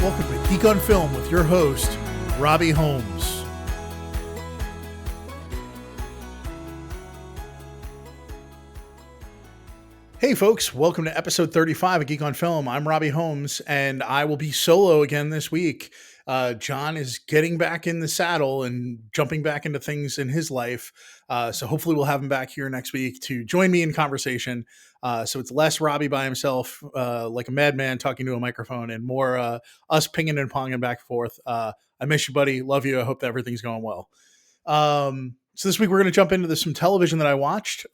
Welcome to Geek on Film with your host, Robbie Holmes. Hey folks, welcome to episode 35 of Geek on Film. I'm Robbie Holmes, and I will be solo again this week. John is getting back in the saddle and jumping back into things in his life. So hopefully we'll have him back here next week to join me in conversation. So it's less Robbie by himself, like a madman talking to a microphone, and more us pinging and ponging back and forth. I miss you, buddy. Love you. I hope that everything's going well. So this week we're going to jump into some television that I watched.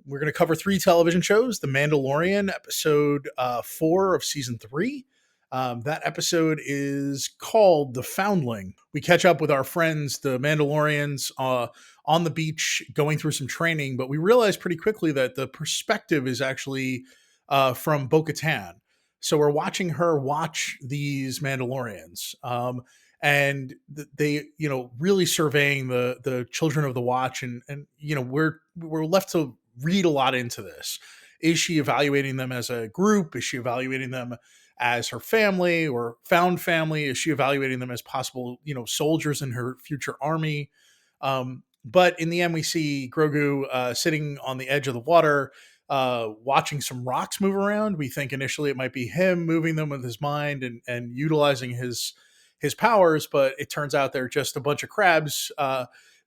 We're going to cover 3 television shows: The Mandalorian, episode 4 of season 3. That episode is called The Foundling. We catch up with our friends, the Mandalorians, on the beach going through some training, but we realize pretty quickly that the perspective is actually from Bo-Katan. So we're watching her watch these Mandalorians. And they, really surveying the children of the Watch, and we're left to read a lot into this. Is she evaluating them as a group? Is she evaluating them as her family or found family? Is she evaluating them as possible, soldiers in her future army? But in the end, we see Grogu sitting on the edge of the water, watching some rocks move around. We think initially it might be him moving them with his mind and utilizing his powers, but it turns out they're just a bunch of crabs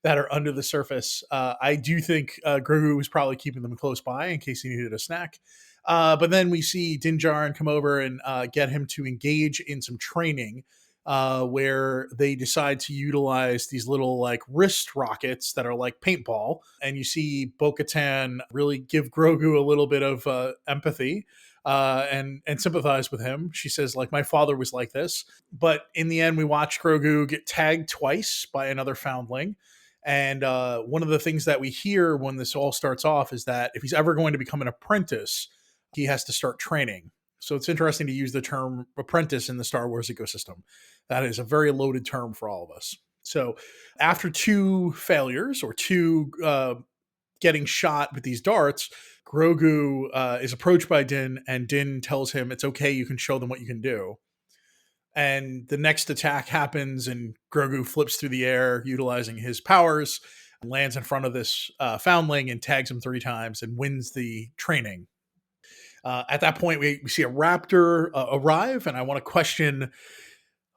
that are under the surface. I do think Grogu was probably keeping them close by in case he needed a snack. But then we see Din Djarin come over and get him to engage in some training where they decide to utilize these little wrist rockets that are like paintball. And you see Bo-Katan really give Grogu a little bit of empathy and sympathize with him. She says, my father was like this. But in the end, we watch Grogu get tagged twice by another foundling. And one of the things that we hear when this all starts off is that if he's ever going to become an apprentice, he has to start training. So it's interesting to use the term apprentice in the Star Wars ecosystem. That is a very loaded term for all of us. So after 2 failures or 2 getting shot with these darts, Grogu is approached by Din, and Din tells him it's okay, you can show them what you can do. And the next attack happens, and Grogu flips through the air, utilizing his powers, lands in front of this foundling and tags him 3 times and wins the training. At that point, we see a raptor arrive, and I want to question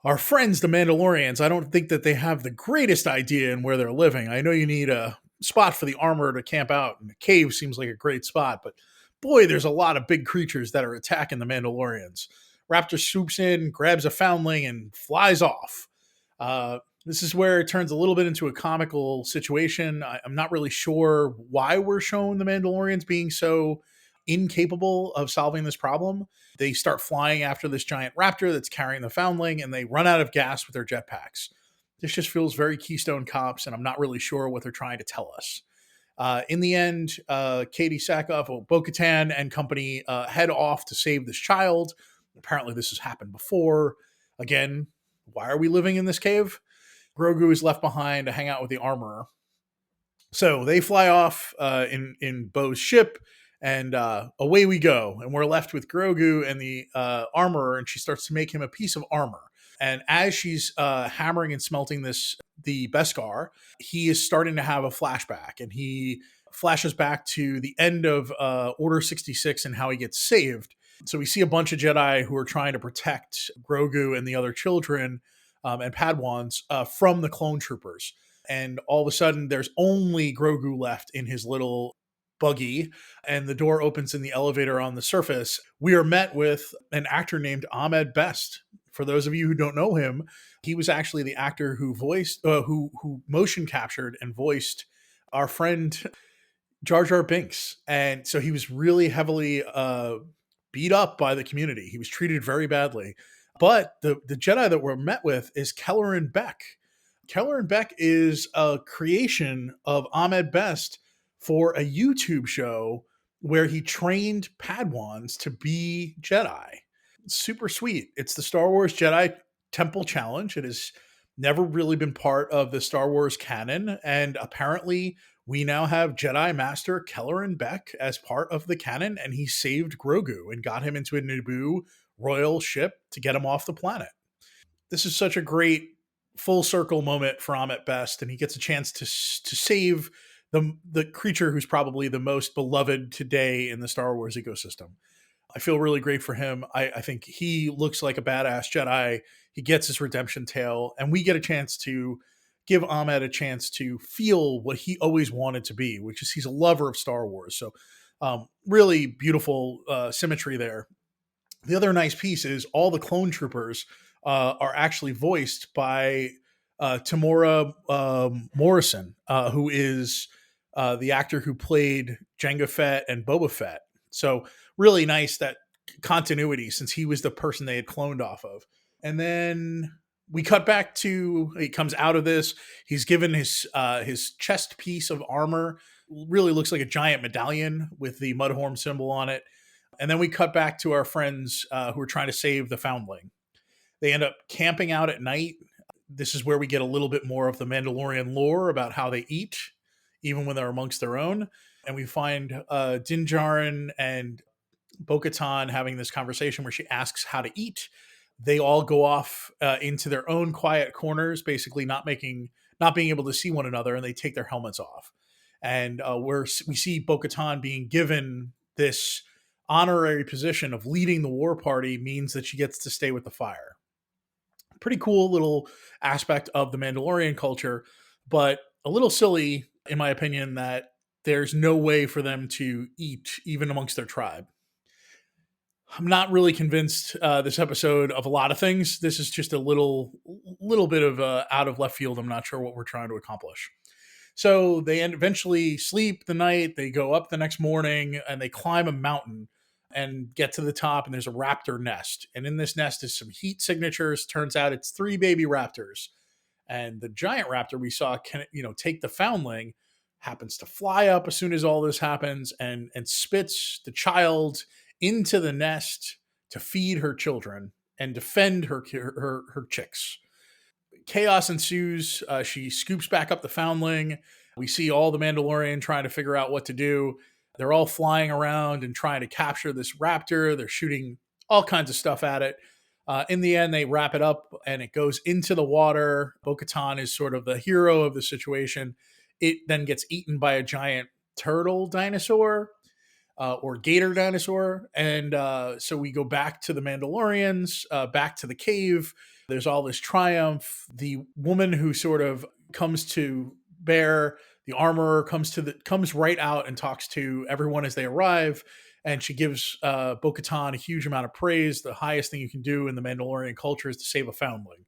our friends, the Mandalorians. I don't think that they have the greatest idea in where they're living. I know you need a spot for the armor to camp out, and the cave seems like a great spot, but boy, there's a lot of big creatures that are attacking the Mandalorians. Raptor swoops in, grabs a foundling, and flies off. This is where it turns a little bit into a comical situation. I'm not really sure why we're shown the Mandalorians being so incapable of solving this problem. They start flying after this giant raptor that's carrying the foundling, and they run out of gas with their jetpacks. This just feels very Keystone Cops, and I'm not really sure what they're trying to tell us. In the end, Katie Sackhoff, Bo-Katan and company head off to save this child. Apparently this has happened before. Again, why are we living in this cave? Grogu is left behind to hang out with the armorer. So they fly off in Bo's ship, and away we go. And we're left with Grogu and the armorer, and she starts to make him a piece of armor. And as she's hammering and smelting the Beskar, he is starting to have a flashback, and he flashes back to the end of Order 66 and how he gets saved. So we see a bunch of Jedi who are trying to protect Grogu and the other children and Padawans from the clone troopers. And all of a sudden, there's only Grogu left in his little buggy, and the door opens in the elevator on the surface. We are met with an actor named Ahmed Best. For those of you who don't know him, he was actually the actor who voiced, who motion captured and voiced our friend Jar Jar Binks. And so he was really heavily beat up by the community. He was treated very badly. But the Jedi that we're met with is Kelleran Beck. Kelleran Beck is a creation of Ahmed Best for a YouTube show where he trained Padawans to be Jedi. Super sweet. It's the Star Wars Jedi Temple Challenge. It has never really been part of the Star Wars canon, and apparently we now have Jedi Master Kelleran Beck as part of the canon, and he saved Grogu and got him into a Naboo royal ship to get him off the planet. This is such a great full circle moment for Ahmet Best, and he gets a chance to save the creature who's probably the most beloved today in the Star Wars ecosystem. I feel really great for him. I think he looks like a badass Jedi. He gets his redemption tale, and we get a chance to give Ahmed a chance to feel what he always wanted to be, which is he's a lover of Star Wars. So, really beautiful symmetry there. The other nice piece is all the clone troopers are actually voiced by Tamora Morrison, who is the actor who played Jango Fett and Boba Fett. So really nice that continuity since he was the person they had cloned off of. And then we cut back to he comes out of this. He's given his chest piece of armor. Really looks like a giant medallion with the Mudhorn symbol on it. And then we cut back to our friends who are trying to save the foundling. They end up camping out at night. This is where we get a little bit more of the Mandalorian lore about how they eat, even when they're amongst their own. And we find Din Djarin and Bo-Katan having this conversation where she asks how to eat. They all go off into their own quiet corners, basically not being able to see one another, and they take their helmets off. And we see Bo-Katan being given this honorary position of leading the war party means that she gets to stay with the fire. Pretty cool little aspect of the Mandalorian culture, but a little silly, in my opinion, that there's no way for them to eat even amongst their tribe. I'm not really convinced this episode of a lot of things. This is just a little bit of out of left field. I'm not sure what we're trying to accomplish. So they eventually sleep the night. They go up the next morning and they climb a mountain and get to the top. And there's a raptor nest. And in this nest is some heat signatures. Turns out it's 3 baby raptors. And the giant raptor we saw can, take the foundling, happens to fly up as soon as all this happens and spits the child into the nest to feed her children and defend her chicks. Chaos ensues. She scoops back up the foundling. We see all the Mandalorian trying to figure out what to do. They're all flying around and trying to capture this raptor. They're shooting all kinds of stuff at it. In the end, they wrap it up and it goes into the water. Bo-Katan is sort of the hero of the situation. It then gets eaten by a giant turtle dinosaur or gator dinosaur. And so we go back to the Mandalorians, back to the cave. There's all this triumph. The woman who sort of comes to bear the armorer comes right out and talks to everyone as they arrive. And she gives Bo-Katan a huge amount of praise. The highest thing you can do in the Mandalorian culture is to save a foundling.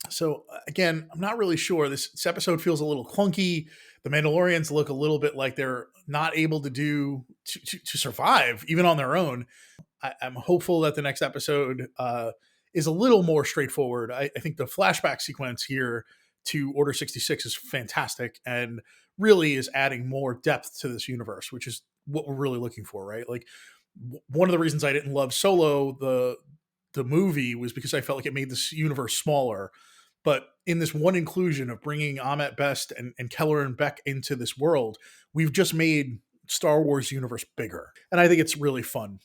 So again, I'm not really sure. This episode feels a little clunky. The Mandalorians look a little bit like they're not able to survive even on their own. I'm hopeful that the next episode is a little more straightforward. I think the flashback sequence here to Order 66 is fantastic and really is adding more depth to this universe, which is what we're really looking for, right? Like one of the reasons I didn't love Solo, the movie, was because I felt like it made this universe smaller. But in this one inclusion of bringing Ahmet Best and Kelleran Beck into this world, we've just made Star Wars universe bigger. And I think it's really fun.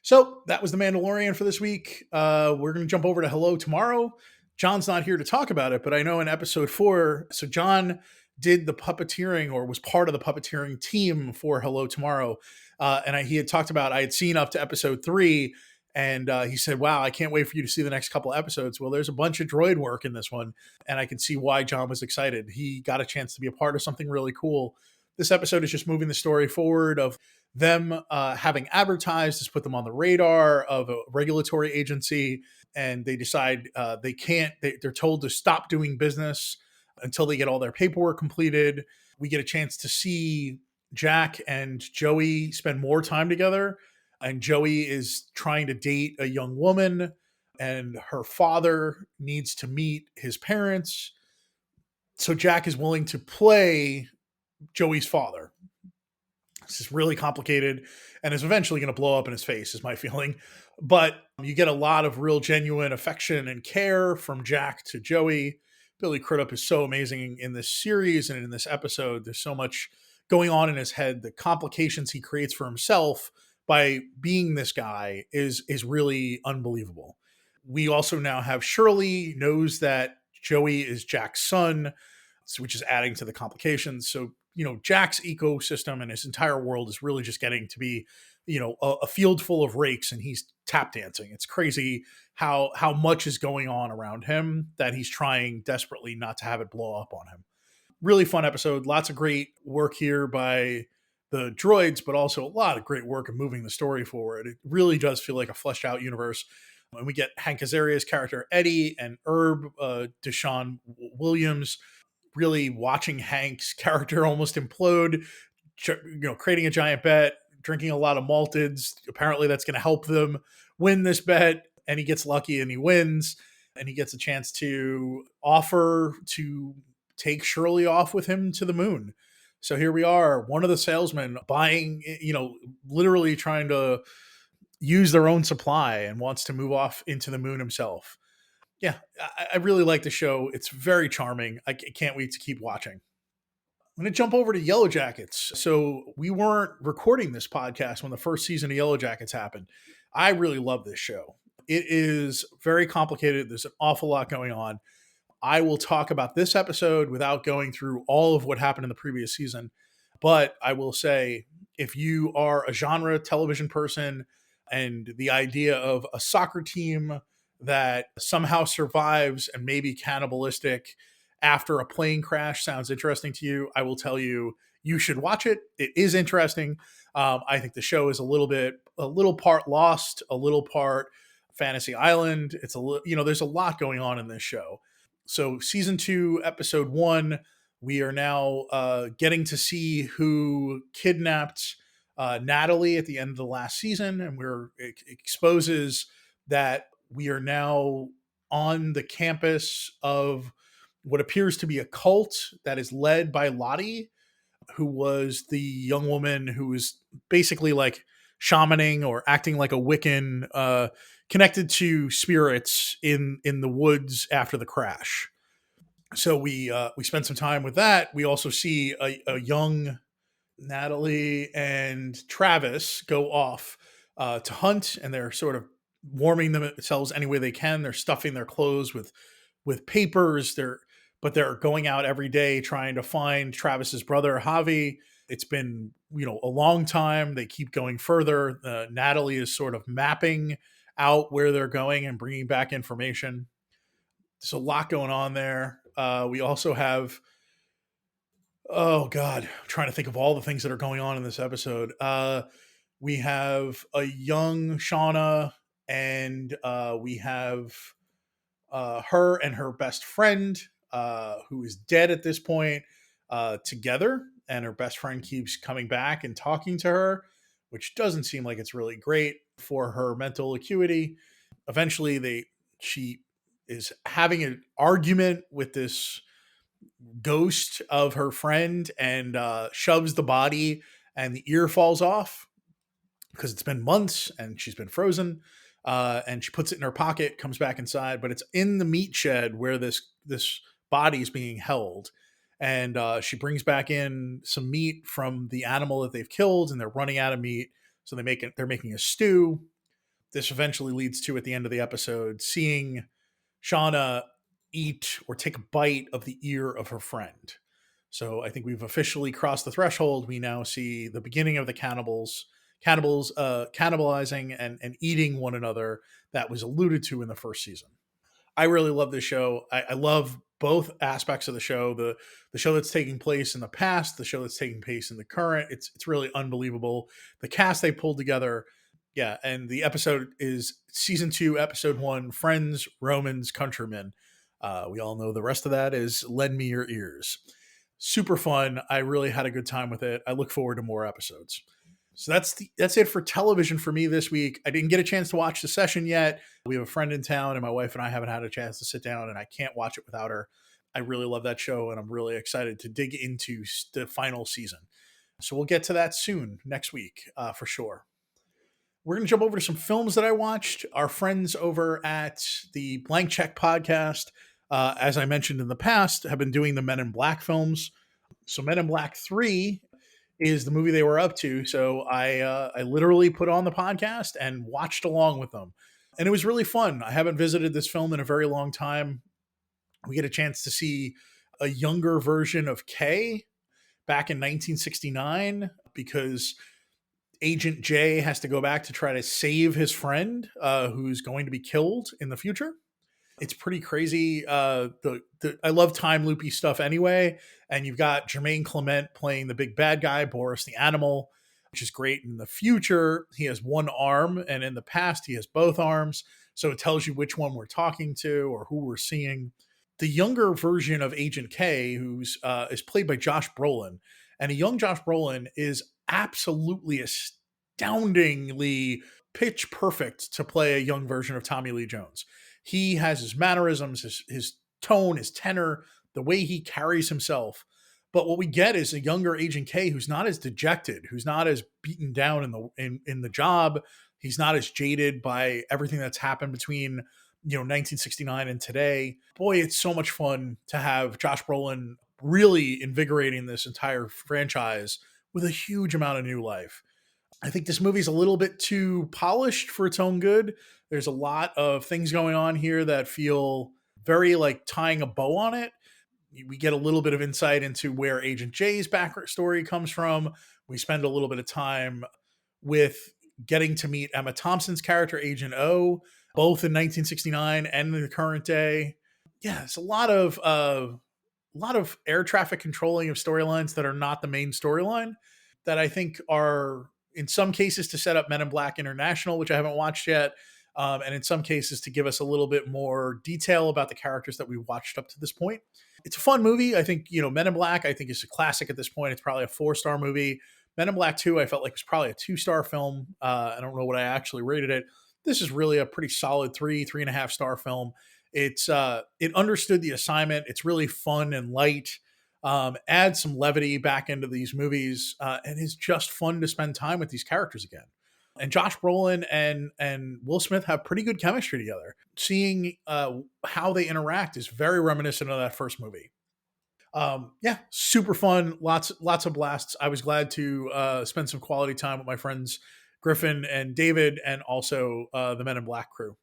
So that was The Mandalorian for this week. We're going to jump over to Hello Tomorrow. John's not here to talk about it, but I know in episode 4, so John did the puppeteering or was part of the puppeteering team for Hello Tomorrow. And he had talked about, I had seen up to episode 3, and he said, wow, I can't wait for you to see the next couple episodes. Well, there's a bunch of droid work in this one, and I can see why John was excited. He got a chance to be a part of something really cool. This episode is just moving the story forward of them having advertised, has put them on the radar of a regulatory agency, and they decide they're told to stop doing business until they get all their paperwork completed. We get a chance to see Jack and Joey spend more time together, and Joey is trying to date a young woman, and her father needs to meet his parents. So Jack is willing to play Joey's father. This is really complicated and is eventually going to blow up in his face, is my feeling. But you get a lot of real genuine affection and care from Jack to Joey. Billy Crudup is so amazing in this series and in this episode. There's so much going on in his head. The complications he creates for himself by being this guy is really unbelievable. We also now have Shirley knows that Joey is Jack's son, which is adding to the complications. So, Jack's ecosystem and his entire world is really just getting to be, a field full of rakes, and he's tap dancing. It's crazy how much is going on around him that he's trying desperately not to have it blow up on him. Really fun episode. Lots of great work here by the droids, but also a lot of great work of moving the story forward. It really does feel like a fleshed out universe. And we get Hank Azaria's character Eddie and Herb Deshaun Williams really watching Hank's character almost implode, creating a giant bet, drinking a lot of malteds. Apparently that's going to help them win this bet. And he gets lucky and he wins, and he gets a chance to offer to take Shirley off with him to the moon. So here we are, one of the salesmen buying, literally trying to use their own supply and wants to move off into the moon himself. Yeah, I really like the show. It's very charming. I can't wait to keep watching. I'm going to jump over to Yellow Jackets. So we weren't recording this podcast when the first season of Yellow Jackets happened. I really love this show. It is very complicated. There's an awful lot going on. I will talk about this episode without going through all of what happened in the previous season. But I will say, if you are a genre television person and the idea of a soccer team that somehow survives and may be cannibalistic after a plane crash sounds interesting to you, I will tell you, you should watch it. It is interesting. I think the show is a little part Lost, a little part Fantasy Island. It's there's a lot going on in this show. So season 2, episode 1, we are now getting to see who kidnapped Natalie at the end of the last season, and it exposes that we are now on the campus of what appears to be a cult that is led by Lottie, who was the young woman who was basically like shamaning or acting like a Wiccan, connected to spirits in the woods after the crash. So we spent some time with that. We also see a young Natalie and Travis go off to hunt, and they're sort of warming themselves any way they can. They're stuffing their clothes with papers. But they're going out every day trying to find Travis's brother Javi. It's been a long time. They keep going further. Natalie is sort of mapping out where they're going and bringing back information. There's a lot going on there. We also have, oh God, I'm trying to think of all the things that are going on in this episode. We have a young Shauna, and we have her and her best friend, who is dead at this point, together, and her best friend keeps coming back and talking to her, which doesn't seem like it's really great for her mental acuity. Eventually, she is having an argument with this ghost of her friend and shoves the body, and the ear falls off because it's been months and she's been frozen. And she puts it in her pocket, comes back inside, but it's in the meat shed where this body is being held. And she brings back in some meat from the animal that they've killed, and they're running out of meat. So they're making a stew. This eventually leads to, at the end of the episode, seeing Shauna eat or take a bite of the ear of her friend. So I think we've officially crossed the threshold. We now see the beginning of the cannibals cannibalizing and eating one another that was alluded to in the first season. I really love this show. I love both aspects of the show, the show that's taking place in the past, the show that's taking place in the current. It's really unbelievable. The cast they pulled together. Yeah. And the episode is season 2, episode 1, Friends, Romans, Countrymen. We all know the rest of that is Lend Me Your Ears. Super fun. I really had a good time with it. I look forward to more episodes. So that's it for television for me this week. I didn't get a chance to watch The Session yet. We have a friend in town, and my wife and I haven't had a chance to sit down, and I can't watch it without her. I really love that show, and I'm really excited to dig into the final season. So we'll get to that soon, next week, for sure. We're going to jump over to some films that I watched. Our friends over at the Blank Check podcast as I mentioned in the past, have been doing the Men in Black films. So Men in Black 3 is the movie they were up to. So I literally put on the podcast and watched along with them. And it was really fun. I haven't visited this film in a very long time. We get a chance to see a younger version of Kay back in 1969 because Agent J has to go back to try to save his friend who's going to be killed in the future. It's pretty crazy. I love time loopy stuff anyway, and you've got Jermaine Clement playing the big bad guy, Boris the Animal, which is great. In the future, he has one arm, and in the past, he has both arms. So it tells you which one we're talking to or who we're seeing. The younger version of Agent K, who's is played by Josh Brolin, and a young Josh Brolin is absolutely astoundingly pitch perfect to play a young version of Tommy Lee Jones. He has his mannerisms, his tone, his tenor, the way he carries himself. But what we get is a younger Agent K who's not as dejected, who's not as beaten down in the job. He's not as jaded by everything that's happened between 1969 and today. Boy, it's so much fun to have Josh Brolin really invigorating this entire franchise with a huge amount of new life. I think this movie's a little bit too polished for its own good. There's a lot of things going on here that feel very like tying a bow on it. We get a little bit of insight into where Agent J's backstory comes from. We spend a little bit of time with getting to meet Emma Thompson's character, Agent O, both in 1969 and in the current day. Yeah, it's a lot of air traffic controlling of storylines that are not the main storyline that I think are in some cases to set up Men in Black International, which I haven't watched yet, and in some cases to give us a little bit more detail about the characters that we've watched up to this point. It's a fun movie. I think, Men in Black, I think is a classic at this point. It's probably a 4-star movie. Men in Black 2, I felt like was probably a 2-star film. I don't know what I actually rated it. This is really a pretty solid 3.5-star film. It understood the assignment. It's really fun and light. Add some levity back into these movies, and it's just fun to spend time with these characters again. And Josh Brolin and Will Smith have pretty good chemistry together. Seeing how they interact is very reminiscent of that first movie. Yeah, super fun. Lots of blasts. I was glad to spend some quality time with my friends Griffin and David, and also the Men in Black crew.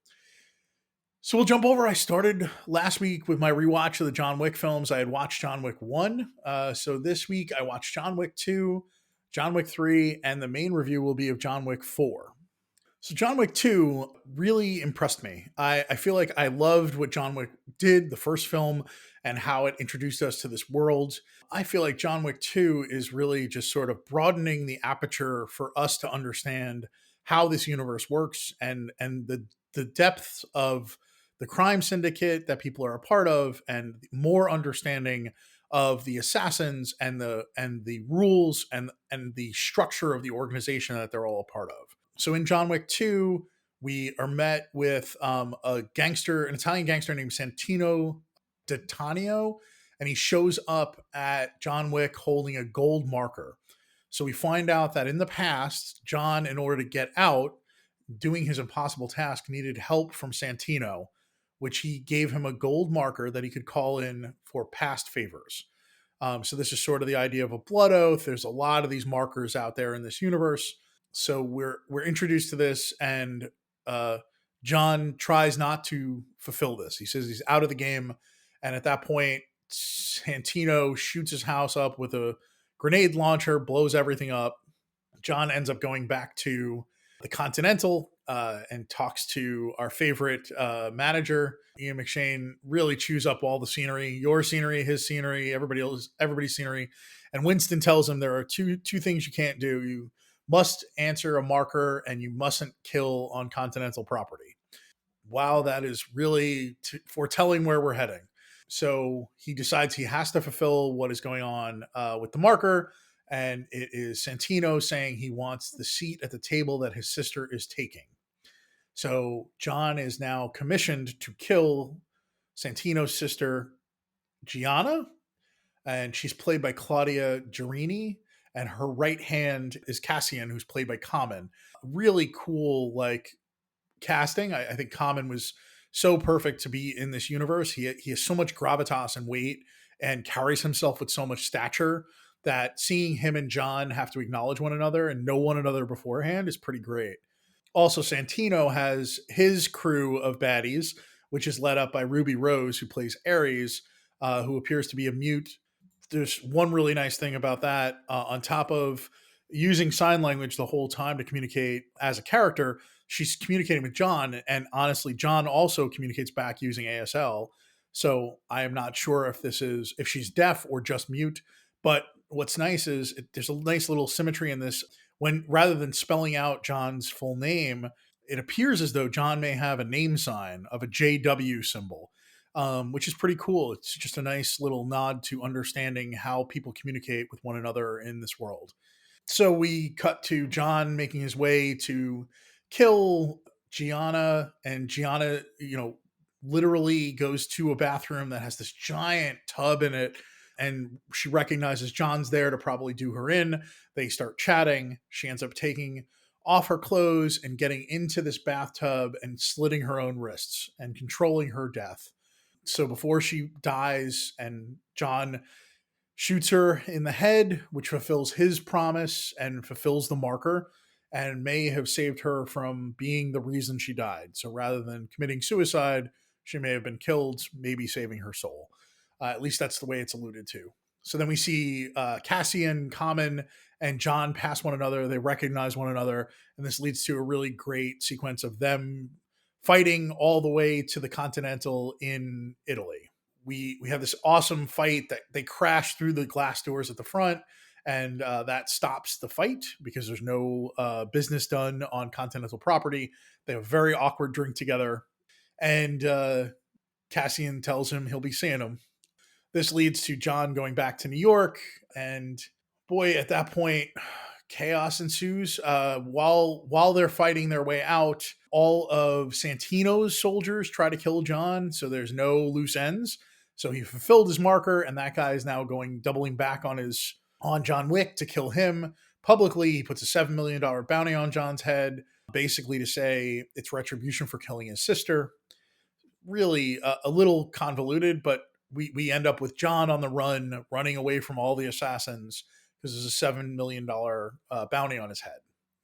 So we'll jump over. I started last week with my rewatch of the John Wick films. I had watched John Wick 1. So this week I watched John Wick 2, John Wick 3, and the main review will be of John Wick 4. So John Wick 2 really impressed me. I feel like I loved what John Wick did, the first film, and how it introduced us to this world. I feel like John Wick 2 is really just sort of broadening the aperture for us to understand how this universe works and the depths of the crime syndicate that people are a part of, and more understanding of the assassins and the rules and the structure of the organization that they're all a part of. So in John Wick 2, we are met with an Italian gangster named Santino D'Antonio, and he shows up at John Wick holding a gold marker. So we find out that in the past, John, in order to get out, doing his impossible task, needed help from Santino, which he gave him a gold marker that he could call in for past favors. So this is sort of the idea of a blood oath. There's a lot of these markers out there in this universe. So we're introduced to this, and John tries not to fulfill this. He says he's out of the game, and at that point, Santino shoots his house up with a grenade launcher, blows everything up. John ends up going back to the Continental and talks to our favorite manager, Ian McShane. Really chews up all the scenery, your scenery, his scenery, everybody's scenery. And Winston tells him there are two things you can't do. You must answer a marker, and you mustn't kill on Continental property. Wow, that is really foretelling where we're heading. So he decides he has to fulfill what is going on with the marker, and it is Santino saying he wants the seat at the table that his sister is taking. So John is now commissioned to kill Santino's sister, Gianna, and she's played by Claudia Gerini, and her right hand is Cassian, who's played by Common. Really cool, like, casting. I think Common was so perfect to be in this universe. He has so much gravitas and weight and carries himself with so much stature that seeing him and John have to acknowledge one another and know one another beforehand is pretty great. Also, Santino has his crew of baddies, which is led up by Ruby Rose, who plays Ares, who appears to be a mute. There's one really nice thing about that. On top of using sign language the whole time to communicate as a character, she's communicating with John, and honestly, John also communicates back using ASL. So I am not sure if she's deaf or just mute. But what's nice is there's a nice little symmetry in this. When rather than spelling out John's full name, it appears as though John may have a name sign of a JW symbol, which is pretty cool. It's just a nice little nod to understanding how people communicate with one another in this world. So we cut to John making his way to kill Gianna, and Gianna, literally goes to a bathroom that has this giant tub in it, and she recognizes John's there to probably do her in. They start chatting. She ends up taking off her clothes and getting into this bathtub and slitting her own wrists and controlling her death. So before she dies, and John shoots her in the head, which fulfills his promise and fulfills the marker, and may have saved her from being the reason she died. So rather than committing suicide, she may have been killed, maybe saving her soul. At least that's the way it's alluded to. So then we see Cassian, Common, and John pass one another. They recognize one another, and this leads to a really great sequence of them fighting all the way to the Continental in Italy. We have this awesome fight that they crash through the glass doors at the front, and that stops the fight because there's no business done on Continental property. They have a very awkward drink together, and Cassian tells him he'll be seeing him. This leads to John going back to New York, and boy, at that point, chaos ensues. While they're fighting their way out, all of Santino's soldiers try to kill John, so there's no loose ends. So he fulfilled his marker, and that guy is now doubling back on John Wick to kill him publicly. He puts a $7 million bounty on John's head, basically to say it's retribution for killing his sister. Really a little convoluted, but we end up with John on the run, running away from all the assassins because there's a $7 million bounty on his head.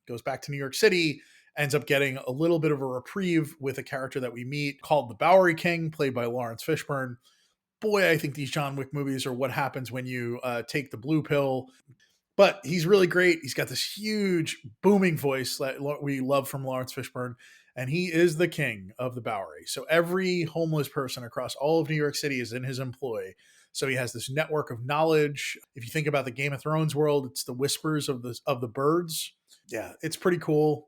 Goes back to New York City, ends up getting a little bit of a reprieve with a character that we meet called the Bowery King, played by Lawrence Fishburne. Boy, I think these John Wick movies are what happens when you take the blue pill. But he's really great. He's got this huge booming voice that we love from Lawrence Fishburne, and he is the king of the Bowery. So every homeless person across all of New York City is in his employ. So he has this network of knowledge. If you think about the Game of Thrones world, it's the whispers of the birds. Yeah, it's pretty cool.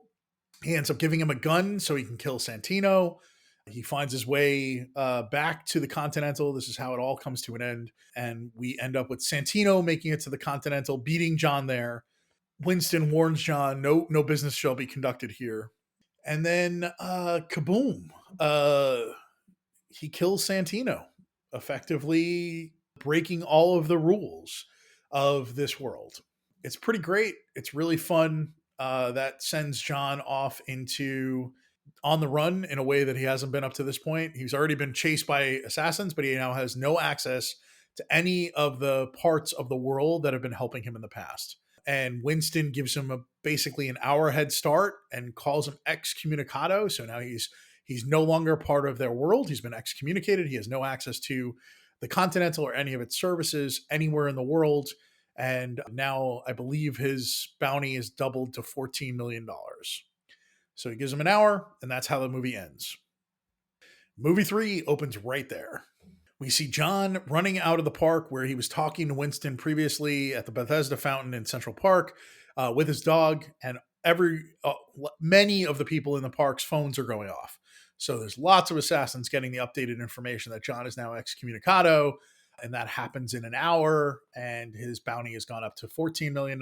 He ends up giving him a gun so he can kill Santino. He finds his way back to the Continental. This is how it all comes to an end. And we end up with Santino making it to the Continental, beating John there. Winston warns John, no business shall be conducted here. And then kaboom. He kills Santino, effectively breaking all of the rules of this world. It's pretty great. It's really fun. That sends John off on the run in a way that he hasn't been up to this point. He's already been chased by assassins, but he now has no access to any of the parts of the world that have been helping him in the past. And Winston gives him basically an hour head start and calls him excommunicado. So now he's no longer part of their world. He's been excommunicated. He has no access to the Continental or any of its services anywhere in the world. And now I believe his bounty is doubled to $14 million. So he gives him an hour, and that's how the movie ends. Movie 3 opens right there. We see John running out of the park where he was talking to Winston previously at the Bethesda Fountain in Central Park with his dog, and many of the people in the park's phones are going off. So there's lots of assassins getting the updated information that John is now excommunicado, and that happens in an hour, and his bounty has gone up to $14 million.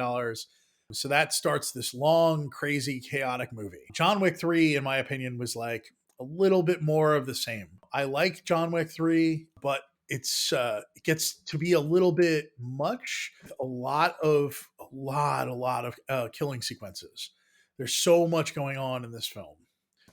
So that starts this long, crazy, chaotic movie. John Wick 3, in my opinion, was like a little bit more of the same. I like John Wick 3, but it gets to be a little bit much. A lot of killing sequences. There's so much going on in this film.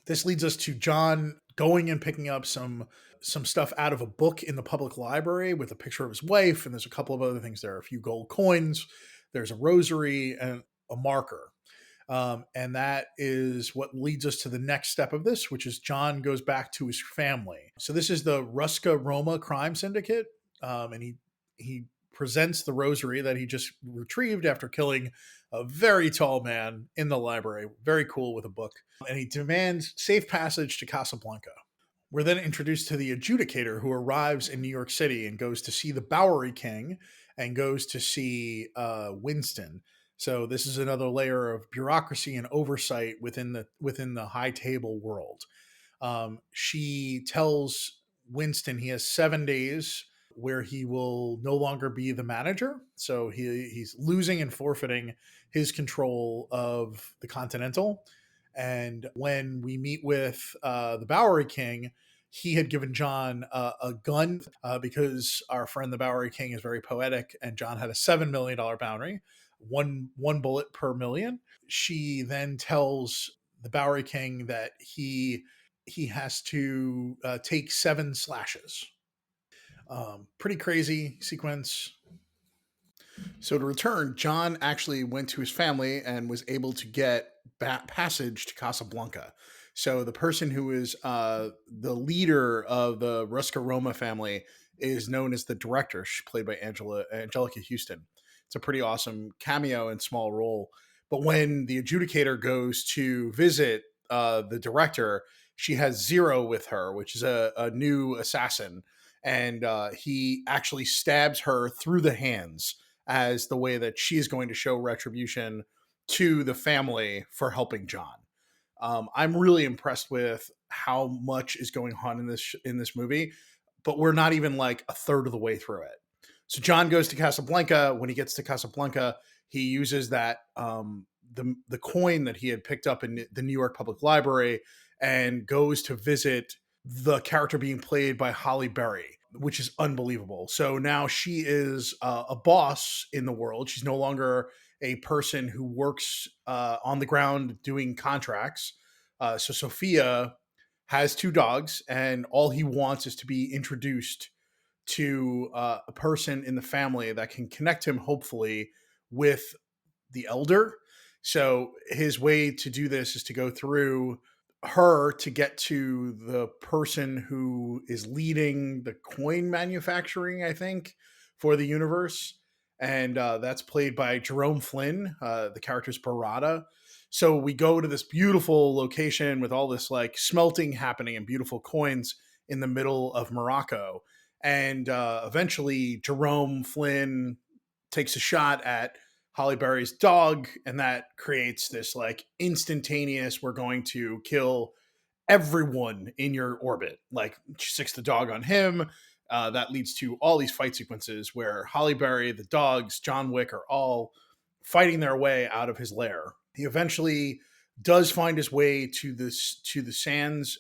This leads us to John going and picking up some stuff out of a book in the public library with a picture of his wife, and there's a couple of other things there, a few gold coins, there's a rosary and a marker. And that is what leads us to the next step of this, which is John goes back to his family. So this is the Ruska Roma crime syndicate, and he presents the rosary that he just retrieved after killing a very tall man in the library. Very cool with a book, and he demands safe passage to Casablanca. We're then introduced to the adjudicator, who arrives in New York City and goes to see the Bowery King and goes to see Winston. So this is another layer of bureaucracy and oversight within the high table world. She tells Winston he has 7 days where he will no longer be the manager. So he's losing and forfeiting his control of the Continental. And when we meet with the Bowery King, he had given John a gun because our friend the Bowery King is very poetic, and John had a $7 million bounty, one bullet per million. She then tells the Bowery King that he has to take 7 slashes. Pretty crazy sequence. So to return, John actually went to his family and was able to get passage to Casablanca. So the person who is the leader of the Ruska Roma family is known as the director. She's played by Angelica Houston. It's a pretty awesome cameo and small role. But when the adjudicator goes to visit the director, she has Zero with her, which is a new assassin. And he actually stabs her through the hands as the way that she is going to show retribution to the family for helping John. I'm really impressed with how much is going on in this movie, but we're not even like a third of the way through it. So John goes to Casablanca. When he gets to Casablanca, he uses that the coin that he had picked up in the New York Public Library and goes to visit the character being played by Halle Berry, which is unbelievable. So now she is a boss in the world. She's no longer a person who works on the ground doing contracts. So Sophia has 2 dogs, and all he wants is to be introduced to a person in the family that can connect him, hopefully, with the elder. So his way to do this is to go through her to get to the person who is leading the coin manufacturing, I think, for the universe. And that's played by Jerome Flynn. The character's Barada. So we go to this beautiful location with all this like smelting happening and beautiful coins in the middle of Morocco. And eventually Jerome Flynn takes a shot at Halle Berry's dog, and that creates this like instantaneous, we're going to kill everyone in your orbit. Like she sticks the dog on him. That leads to all these fight sequences where Halle Berry, the dogs, John Wick are all fighting their way out of his lair. He eventually does find his way to the sands,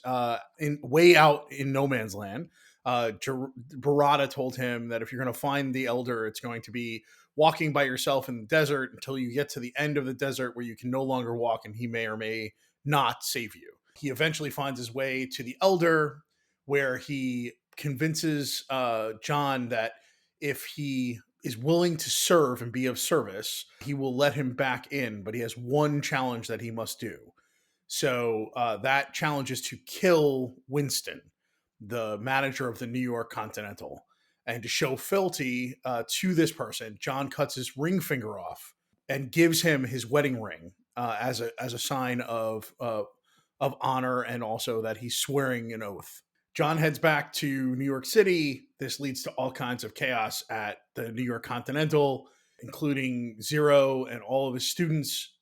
in way out in no man's land. Barada told him that if you're going to find the elder, it's going to be walking by yourself in the desert until you get to the end of the desert where you can no longer walk, and he may or may not save you. He eventually finds his way to the elder, where he convinces John that if he is willing to serve and be of service, he will let him back in, but he has one challenge that he must do. So that challenge is to kill Winston, the manager of the New York Continental. And to show fealty to this person, John cuts his ring finger off and gives him his wedding ring as a sign of honor, and also that he's swearing an oath. John heads back to New York City. This leads to all kinds of chaos at the New York Continental, including Zero and all of his students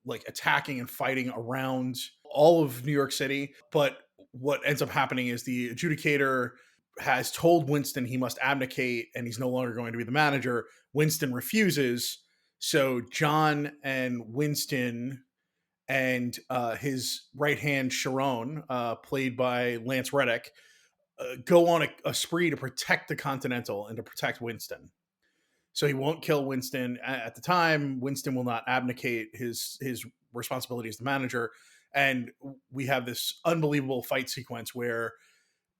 like attacking and fighting around all of New York City. But what ends up happening is the adjudicator has told Winston he must abdicate and he's no longer going to be the manager. Winston refuses. So John and Winston and his right hand, Sharon, played by Lance Reddick, go on a spree to protect the Continental and to protect Winston. So he won't kill Winston at the time. Winston will not abdicate his responsibility as the manager. And we have this unbelievable fight sequence where,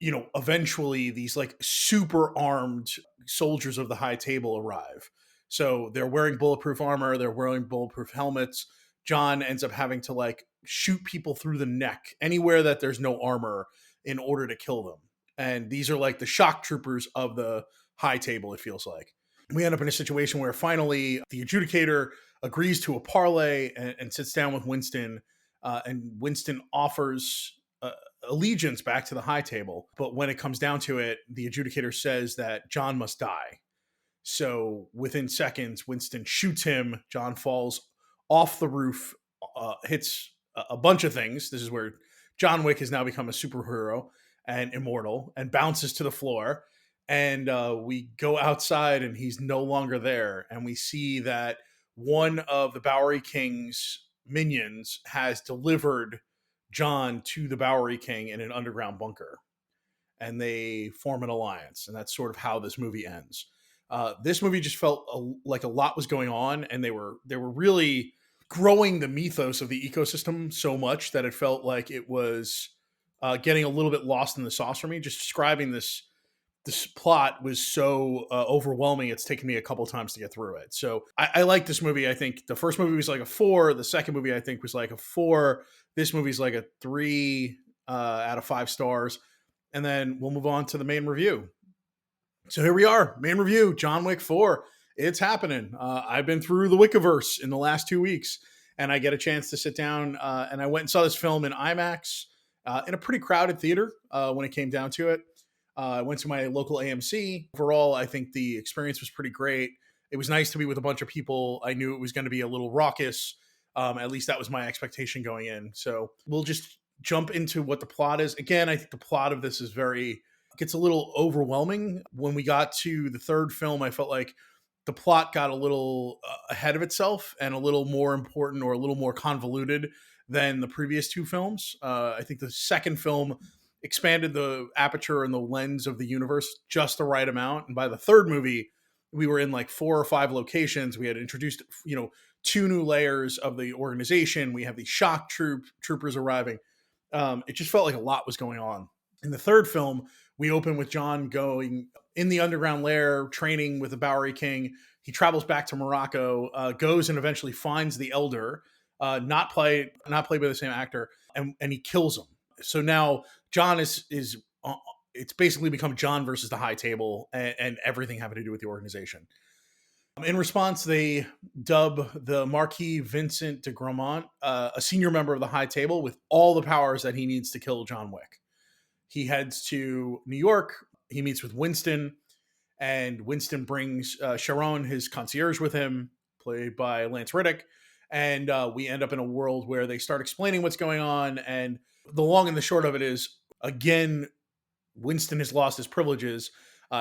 eventually these like super armed soldiers of the High Table arrive. So they're wearing bulletproof armor, they're wearing bulletproof helmets. John ends up having to like shoot people through the neck anywhere that there's no armor in order to kill them. And these are like the shock troopers of the High Table, it feels like. We end up in a situation where finally the adjudicator agrees to a parlay and sits down with Winston, and Winston offers allegiance back to the High Table. But when it comes down to it, the adjudicator says that John must die. So within seconds, Winston shoots him. John falls off the roof, hits a bunch of things. This is where John Wick has now become a superhero and immortal, and bounces to the floor. And we go outside, and he's no longer there. And we see that one of the Bowery King's minions has delivered John to the Bowery King in an underground bunker, and they form an alliance. And that's sort of how this movie ends. This movie just felt like a lot was going on, and they were really growing the mythos of the ecosystem so much that it felt like it was getting a little bit lost in the sauce for me. Just describing this plot was so overwhelming. It's taken me a couple times to get through it. So I like this movie. I think the first movie was like a 4. The second movie I think was like a 4. This movie's like a 3 out of 5 stars. And then we'll move on to the main review. So here we are, main review, John Wick 4. It's happening. I've been through the Wickiverse in the last 2 weeks, and I get a chance to sit down, and I went and saw this film in IMAX in a pretty crowded theater when it came down to it. I went to my local AMC. Overall, I think the experience was pretty great. It was nice to be with a bunch of people. I knew it was going to be a little raucous. At least that was my expectation going in. So we'll just jump into what the plot is. Again, I think the plot of this is gets a little overwhelming. When we got to the third film, I felt like the plot got a little ahead of itself and a little more important or a little more convoluted than the previous 2 films. I think the second film expanded the aperture and the lens of the universe just the right amount. And by the third movie, we were in like 4 or 5 locations. We had introduced, 2 new layers of the organization. We have these shock troopers arriving. It just felt like a lot was going on. In the third film, we open with John going in the underground lair, training with the Bowery King. He travels back to Morocco, goes and eventually finds the Elder, not played by the same actor, and he kills him. So now John is it's basically become John versus the High Table, and everything having to do with the organization. In response, they dub the Marquis Vincent de Gramont, a senior member of the High Table, with all the powers that he needs to kill John Wick. He heads to New York. He meets with Winston, and Winston brings Sharon, his concierge, with him, played by Lance Reddick. And we end up in a world where they start explaining what's going on. And the long and the short of it is, again, Winston has lost his privileges.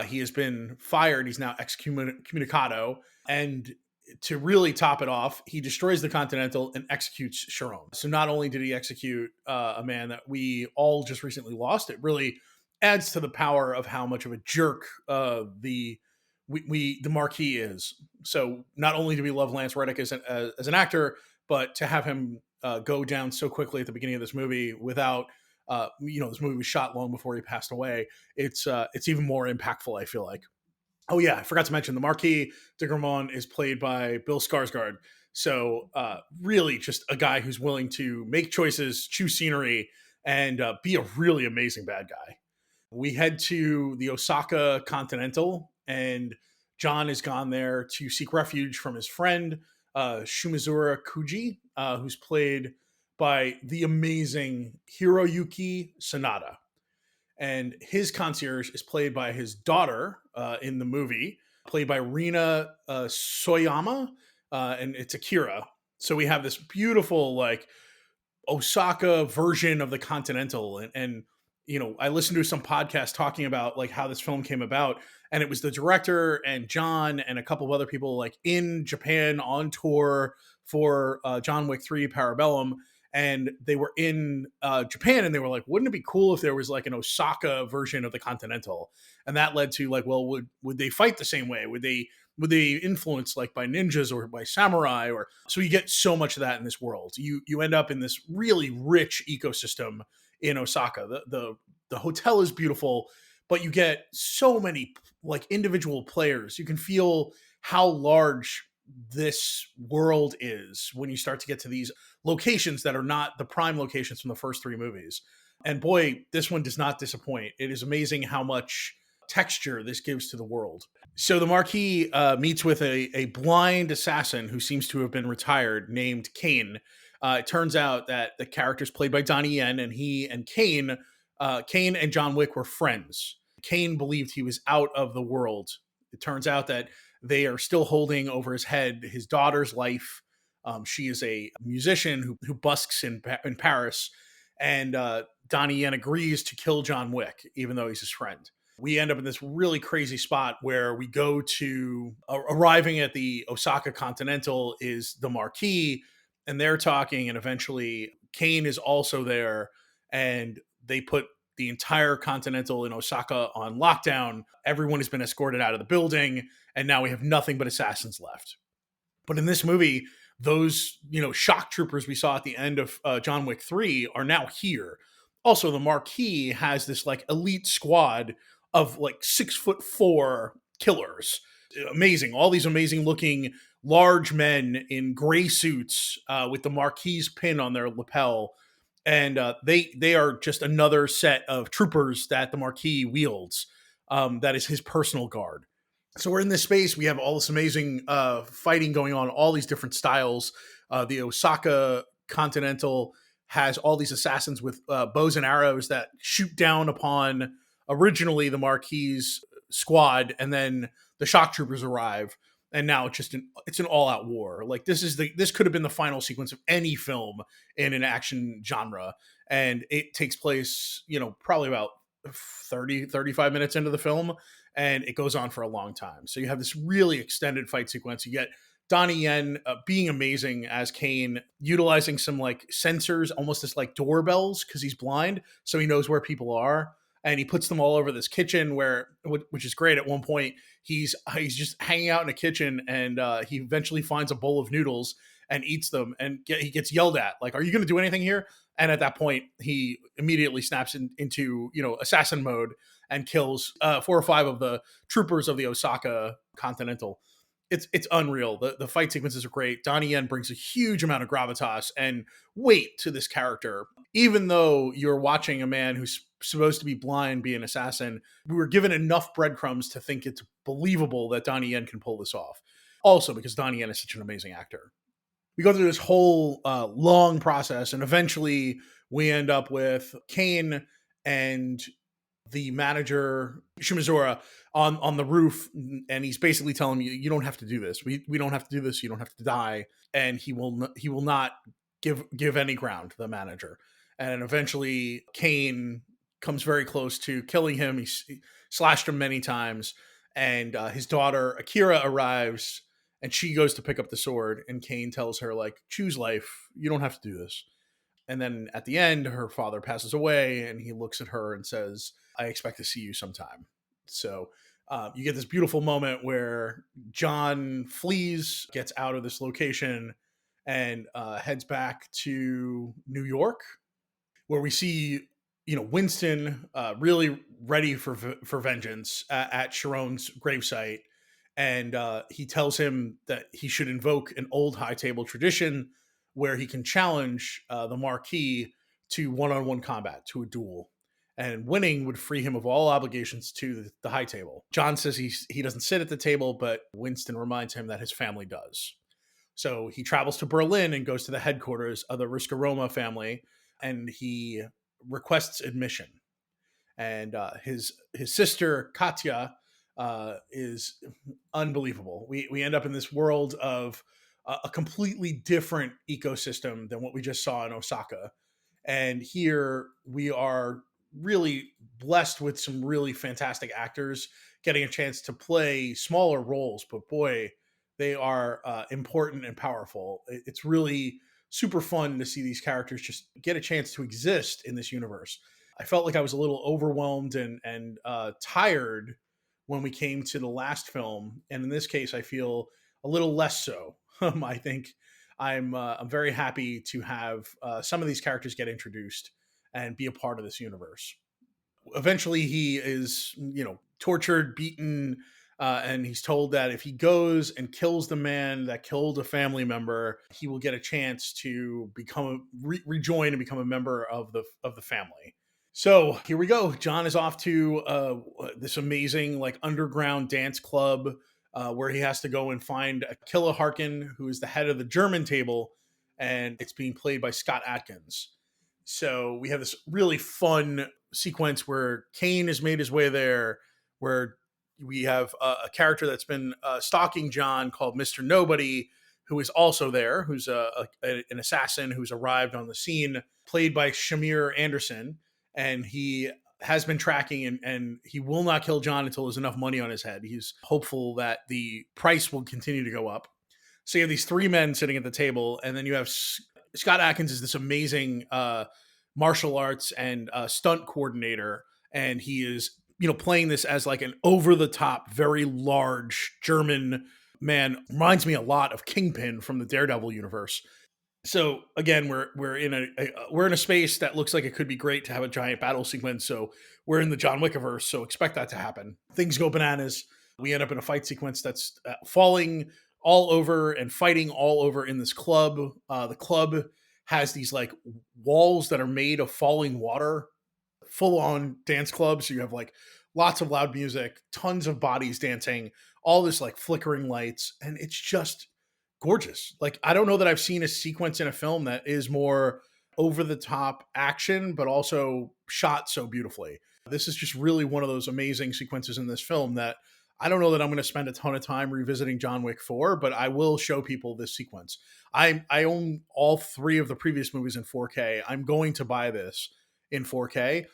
He has been fired. He's now excommunicado. And to really top it off, he destroys the Continental and executes Sharon. So not only did he execute a man that we all just recently lost, it really adds to the power of how much of a jerk the Marquis is. So not only do we love Lance Reddick as an actor, but to have him go down so quickly at the beginning of this movie without, this movie was shot long before he passed away. It's even more impactful, I feel like. Oh yeah, I forgot to mention the Marquis de Gramont is played by Bill Skarsgård. So really just a guy who's willing to make choices, choose scenery, and be a really amazing bad guy. We head to the Osaka Continental, and John has gone there to seek refuge from his friend, Shumizura Kuji, who's played by the amazing Hiroyuki Sanada. And his concierge is played by his daughter in the movie, played by Rina Soyama, and it's Akira. So we have this beautiful, like, Osaka version of the Continental. And I listened to some podcast talking about like how this film came about, and it was the director and John and a couple of other people like in Japan on tour for John Wick 3 Parabellum. and they were in Japan, and they were like, wouldn't it be cool if there was like an Osaka version of the Continental? And that led to like, well, would they fight the same way? Would they influenced like by ninjas or by samurai? Or so you get so much of that in this world. You end up in this really rich ecosystem in Osaka. The hotel is beautiful, but you get so many like individual players. You can feel how large this world is when you start to get to these locations that are not the prime locations from the first three movies. And boy, this one does not disappoint. It is amazing how much texture this gives to the world. So the Marquis meets with a blind assassin who seems to have been retired named Kane. It turns out that the character's played by Donnie Yen, and he and Kane and John Wick were friends. Kane believed he was out of the world. It turns out that they are still holding over his head his daughter's life. She is a musician who busks in Paris, and Donnie Yen agrees to kill John Wick, even though he's his friend. We end up in this really crazy spot where we go to arriving at the Osaka Continental is the Marquis, and they're talking, and eventually Kane is also there, and they put the entire Continental in Osaka on lockdown. Everyone has been escorted out of the building, and now we have nothing but assassins left. But in this movie, those shock troopers we saw at the end of John Wick 3 are now here. Also, the Marquis has this like elite squad of like 6'4" killers. Amazing. All these amazing looking large men in gray suits with the Marquis pin on their lapel. And they are just another set of troopers that the Marquis wields. That is his personal guard. So we're in this space. We have all this amazing fighting going on, all these different styles. The Osaka Continental has all these assassins with bows and arrows that shoot down upon originally the Marquis squad, and then the shock troopers arrive, and now it's an all-out war. Like this could have been the final sequence of any film in an action genre, and it takes place probably about 35 minutes into the film, and it goes on for a long time. So you have this really extended fight sequence. You get Donnie Yen being amazing as Kane, utilizing some like sensors, almost as like doorbells, because he's blind, so he knows where people are, and he puts them all over this kitchen which is great. At one point, he's just hanging out in a kitchen, and he eventually finds a bowl of noodles and eats them, and he gets yelled at, like, "Are you going to do anything here?" And at that point, he immediately snaps into assassin mode and kills 4 or 5 of the troopers of the Osaka Continental. It's unreal. The fight sequences are great. Donnie Yen brings a huge amount of gravitas and weight to this character. Even though you're watching a man who's supposed to be blind be an assassin, we were given enough breadcrumbs to think it's believable that Donnie Yen can pull this off. Also, because Donnie Yen is such an amazing actor. We go through this whole long process, and eventually we end up with Kane and the manager Shimazura on the roof, and he's basically telling me, you don't have to do this. We don't have to do this. You don't have to die. And he will not give any ground, the manager. And eventually Kane comes very close to killing him. He slashed him many times, and his daughter Akira arrives, and she goes to pick up the sword, and Kane tells her, like, choose life. You don't have to do this. And then at the end, her father passes away, and he looks at her and says, I expect to see you sometime. So you get this beautiful moment where John flees, gets out of this location, and heads back to New York, where we see Winston really ready for vengeance at Chiron's gravesite. And he tells him that he should invoke an old high table tradition where he can challenge the Marquis to one-on-one combat, to a duel. And winning would free him of all obligations to the high table. John says he doesn't sit at the table, but Winston reminds him that his family does. So he travels to Berlin and goes to the headquarters of the Riscaroma family, and he requests admission. And his sister, Katya, is unbelievable. We end up in this world of a completely different ecosystem than what we just saw in Osaka. And here we are really blessed with some really fantastic actors getting a chance to play smaller roles, but boy, they are important and powerful. It's really super fun to see these characters just get a chance to exist in this universe. I felt like I was a little overwhelmed and tired when we came to the last film, and in this case, I feel a little less so. I think I'm very happy to have some of these characters get introduced and be a part of this universe. Eventually, he is tortured, beaten, and he's told that if he goes and kills the man that killed a family member, he will get a chance to rejoin and become a member of the family. So here we go. John is off to this amazing like underground dance club where he has to go and find Akilla Harkin, who is the head of the German table, and it's being played by Scott Adkins. So we have this really fun sequence where Kane has made his way there, where we have a character that's been stalking John called Mr. Nobody, who is also there, who's an assassin who's arrived on the scene, played by Shamir Anderson. And he has been tracking and he will not kill John until there's enough money on his head. He's hopeful that the price will continue to go up. So you have these three men sitting at the table, and then you have Scott Adkins is this amazing martial arts and stunt coordinator, and he is playing this as like an over the top, very large German man. Reminds me a lot of Kingpin from the Daredevil universe. So again, we're in a space that looks like it could be great to have a giant battle sequence. So we're in the John Wickiverse, so expect that to happen. Things go bananas. We end up in a fight sequence that's falling all over and fighting all over in this club. The club has these like walls that are made of falling water, full on dance club. So you have like lots of loud music, tons of bodies dancing, all this like flickering lights, and it's just gorgeous. Like, I don't know that I've seen a sequence in a film that is more over the top action, but also shot so beautifully. This is just really one of those amazing sequences in this film that I don't know that I'm going to spend a ton of time revisiting John Wick 4, but I will show people this sequence. I own all three of the previous movies in 4K. I'm going to buy this in 4K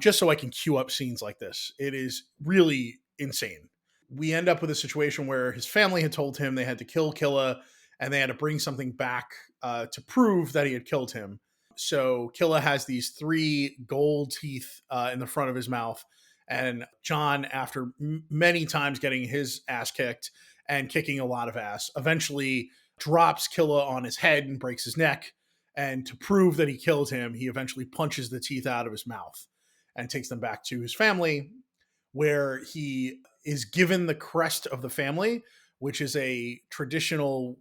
just so I can queue up scenes like this. It is really insane. We end up with a situation where his family had told him they had to kill Killa and they had to bring something back to prove that he had killed him. So Killa has these three gold teeth in the front of his mouth. And John, after many times getting his ass kicked and kicking a lot of ass, eventually drops Killa on his head and breaks his neck. And to prove that he killed him, he eventually punches the teeth out of his mouth and takes them back to his family, where he is given the crest of the family, which is a traditional,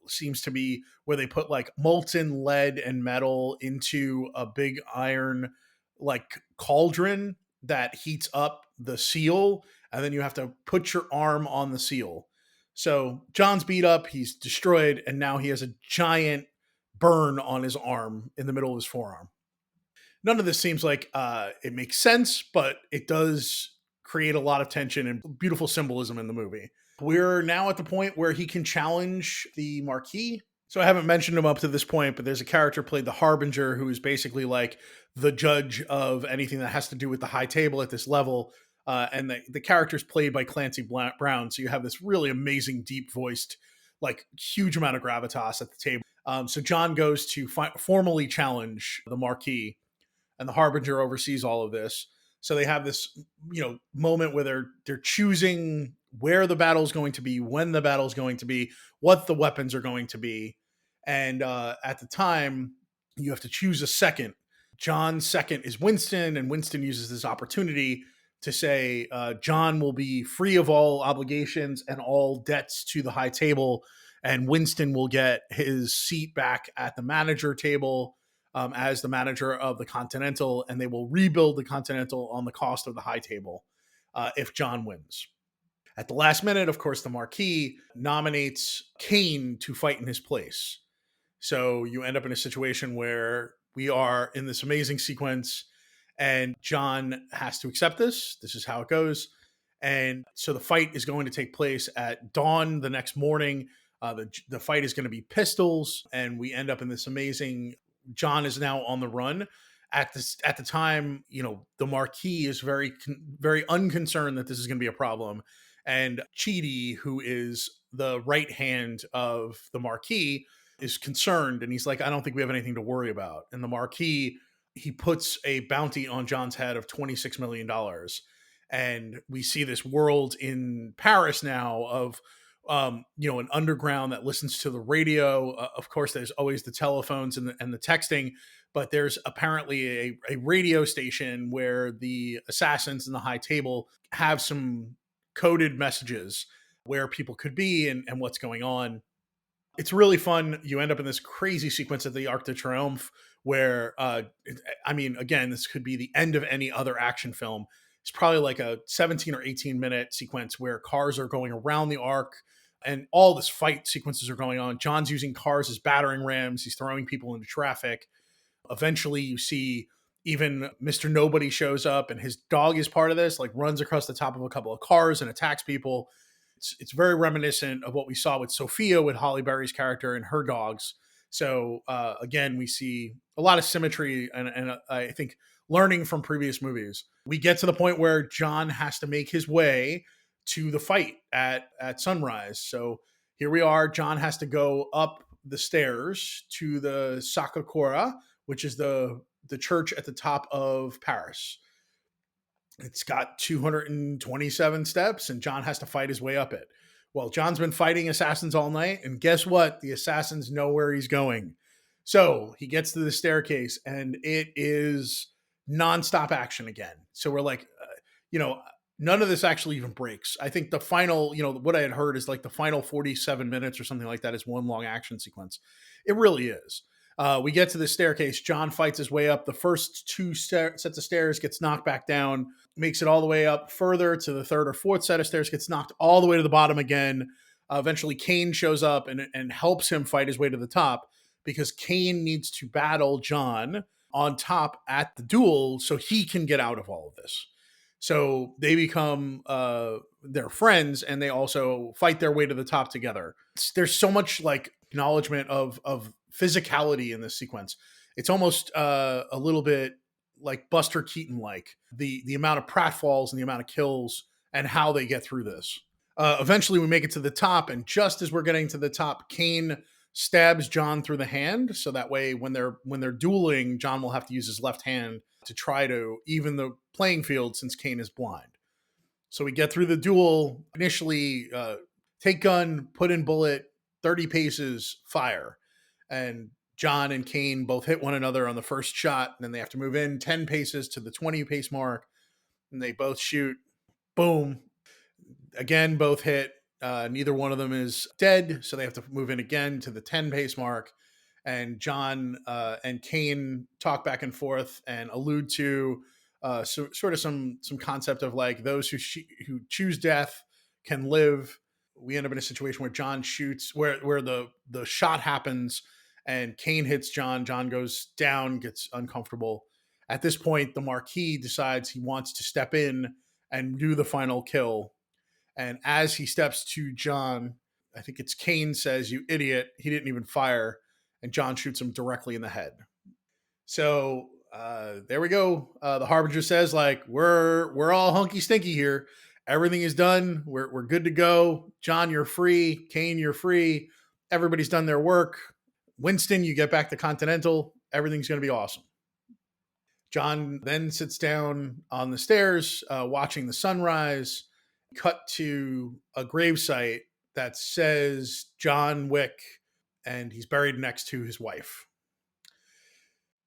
seems to be where they put like molten lead and metal into a big iron like cauldron that heats up the seal, and then you have to put your arm on the seal. So John's beat up, he's destroyed, and now he has a giant burn on his arm in the middle of his forearm. None of this seems like it makes sense, but it does create a lot of tension and beautiful symbolism in the movie. We're now at the point where he can challenge the Marquis. So I haven't mentioned him up to this point, but there's a character played the Harbinger who is basically like the judge of anything that has to do with the high table at this level. And the character's played by Clancy Brown. So you have this really amazing, deep voiced, like huge amount of gravitas at the table. So John goes to formally challenge the Marquis, and the Harbinger oversees all of this. So they have this, moment where they're choosing where the battle's going to be, when the battle's going to be, what the weapons are going to be. And at the time, you have to choose a second. John's second is Winston, and Winston uses this opportunity to say John will be free of all obligations and all debts to the high table, and Winston will get his seat back at the manager table as the manager of the Continental, and they will rebuild the Continental on the cost of the high table if John wins. At the last minute, of course, the Marquis nominates Kane to fight in his place. So you end up in a situation where we are in this amazing sequence, and John has to accept this. This is how it goes. And so the fight is going to take place at dawn the next morning. The fight is going to be pistols, and we end up in this amazing. John is now on the run. At the time, the Marquis is very unconcerned that this is going to be a problem, and Chidi, who is the right hand of the Marquis, is concerned, and he's like, I don't think we have anything to worry about. And the Marquis, he puts a bounty on John's head of $26 million. And we see this world in Paris now of an underground that listens to the radio. Of course, there's always the telephones and the texting, but there's apparently a radio station where the assassins in the high table have some coded messages where people could be and what's going on. It's really fun. You end up in this crazy sequence at the Arc de Triomphe where, again, this could be the end of any other action film. It's probably like a 17 or 18-minute sequence where cars are going around the Arc and all this fight sequences are going on. John's using cars as battering rams. He's throwing people into traffic. Eventually, you see even Mr. Nobody shows up, and his dog is part of this, like runs across the top of a couple of cars and attacks people. It's very reminiscent of what we saw with Sophia, with Halle Berry's character and her dogs. So again, we see a lot of symmetry and I think learning from previous movies. We get to the point where John has to make his way to the fight at sunrise. So here we are. John has to go up the stairs to the Sacré-Cœur, which is the church at the top of Paris. It's got 227 steps, and John has to fight his way up it. Well, John's been fighting assassins all night, and guess what? The assassins know where he's going. So he gets to the staircase, and it is nonstop action again. So we're like, none of this actually even breaks. I think the final, what I had heard is like the final 47 minutes or something like that is one long action sequence. It really is. We get to the staircase. John fights his way up. The first two sets of stairs, gets knocked back down, makes it all the way up further to the third or fourth set of stairs, gets knocked all the way to the bottom again. Eventually, Kane shows up and helps him fight his way to the top because Kane needs to battle John on top at the duel so he can get out of all of this. So they become their friends, and they also fight their way to the top together. There's so much like acknowledgement of physicality in this sequence. It's almost a little bit like Buster Keaton, like the amount of pratfalls and the amount of kills and how they get through this. Eventually, we make it to the top, and just as we're getting to the top, Kane stabs John through the hand. So that way, when they're dueling, John will have to use his left hand to try to even the playing field since Kane is blind. So we get through the duel. Initially, take gun, put in bullet, 30 paces, fire. And John and Kane both hit one another on the first shot. And then they have to move in 10 paces to the 20 pace mark. And they both shoot. Boom. Again, both hit. Neither one of them is dead. So they have to move in again to the 10 pace mark. And John and Kane talk back and forth and allude to sort of some concept of like those who choose death can live. We end up in a situation where John shoots, where the shot happens and Kane hits John. John goes down, gets uncomfortable. At this point, the Marquis decides he wants to step in and do the final kill. And as he steps to John, I think it's Kane says, "You idiot, he didn't even fire." And John shoots him directly in the head. So there we go. The Harbinger says, like, we're all hunky stinky here. Everything is done. We're good to go. John, you're free. Kane, you're free. Everybody's done their work. Winston, you get back to Continental. Everything's going to be awesome. John then sits down on the stairs, watching the sunrise. Cut to a gravesite that says John Wick, and he's buried next to his wife.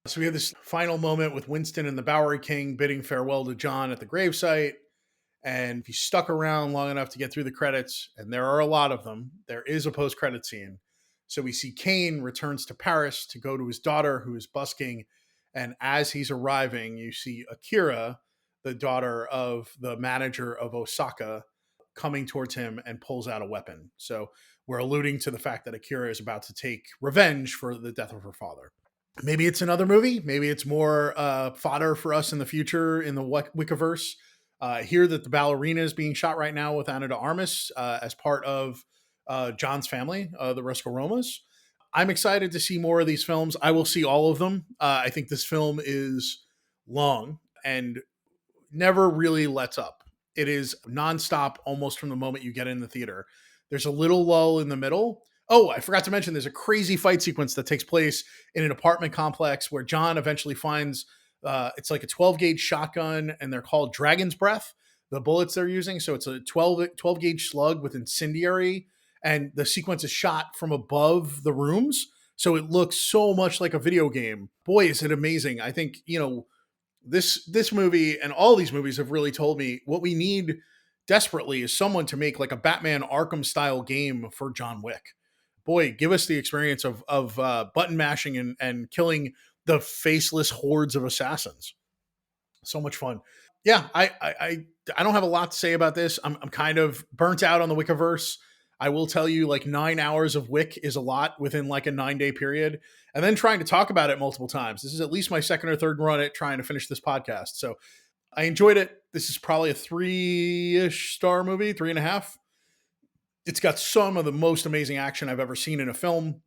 So we have this final moment with Winston and the Bowery King bidding farewell to John at the gravesite. And if you stuck around long enough to get through the credits, and there are a lot of them, there is a post-credit scene. So we see Kane returns to Paris to go to his daughter, who is busking. And as he's arriving, you see Akira, the daughter of the manager of Osaka, coming towards him and pulls out a weapon. So we're alluding to the fact that Akira is about to take revenge for the death of her father. Maybe it's another movie. Maybe it's more fodder for us in the future in the Wickiverse. I hear that the ballerina is being shot right now with Ana de Armas as part of John's family, the Rosco-Romas. I'm excited to see more of these films. I will see all of them. I think this film is long and never really lets up. It is nonstop almost from the moment you get in the theater. There's a little lull in the middle, Oh, I forgot to mention there's a crazy fight sequence that takes place in an apartment complex where John eventually finds it's like a 12 gauge shotgun, and they're called Dragon's Breath, the bullets they're using. So it's a 12 gauge slug with incendiary, and the sequence is shot from above the rooms. So it looks so much like a video game. Boy, is it amazing. I think, this movie and all these movies have really told me what we need desperately is someone to make like a Batman Arkham style game for John Wick. Boy, give us the experience of button mashing and killing the faceless hordes of assassins. So much fun. Yeah, I don't have a lot to say about this. I'm kind of burnt out on the Wickiverse. I will tell you, like 9 hours of Wick is a lot within like a 9 day period, and then trying to talk about it multiple times. This is at least my second or third run at trying to finish this podcast. So I enjoyed it. This is probably a 3-ish star movie, 3.5. It's got some of the most amazing action I've ever seen in a film.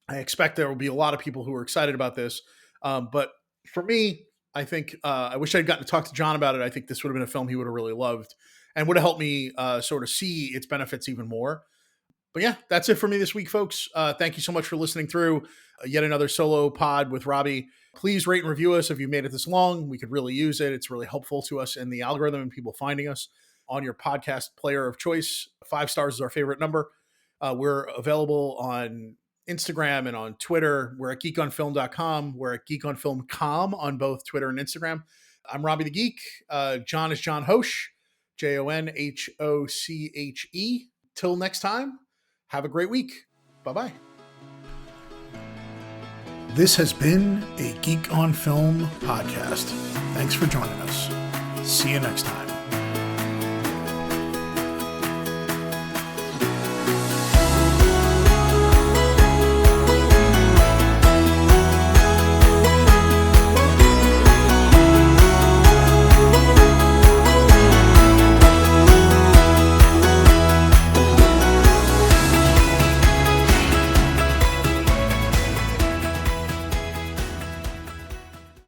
I expect there will be a lot of people who are excited about this. But for me, I think I wish I'd gotten to talk to John about it. I think this would have been a film he would have really loved and would have helped me sort of see its benefits even more. But yeah, that's it for me this week, folks. Thank you so much for listening through yet another solo pod with Robbie. Please rate and review us if you've made it this long. We could really use it. It's really helpful to us in the algorithm and people finding us on your podcast player of choice. 5 stars is our favorite number. We're available on Instagram and on Twitter. We're at geekonfilm.com. We're at geekonfilm.com on both Twitter and Instagram. I'm Robbie the Geek. John is John Hoche, JONHOCHE. Till next time, have a great week. Bye-bye. This has been a Geek on Film podcast. Thanks for joining us. See you next time.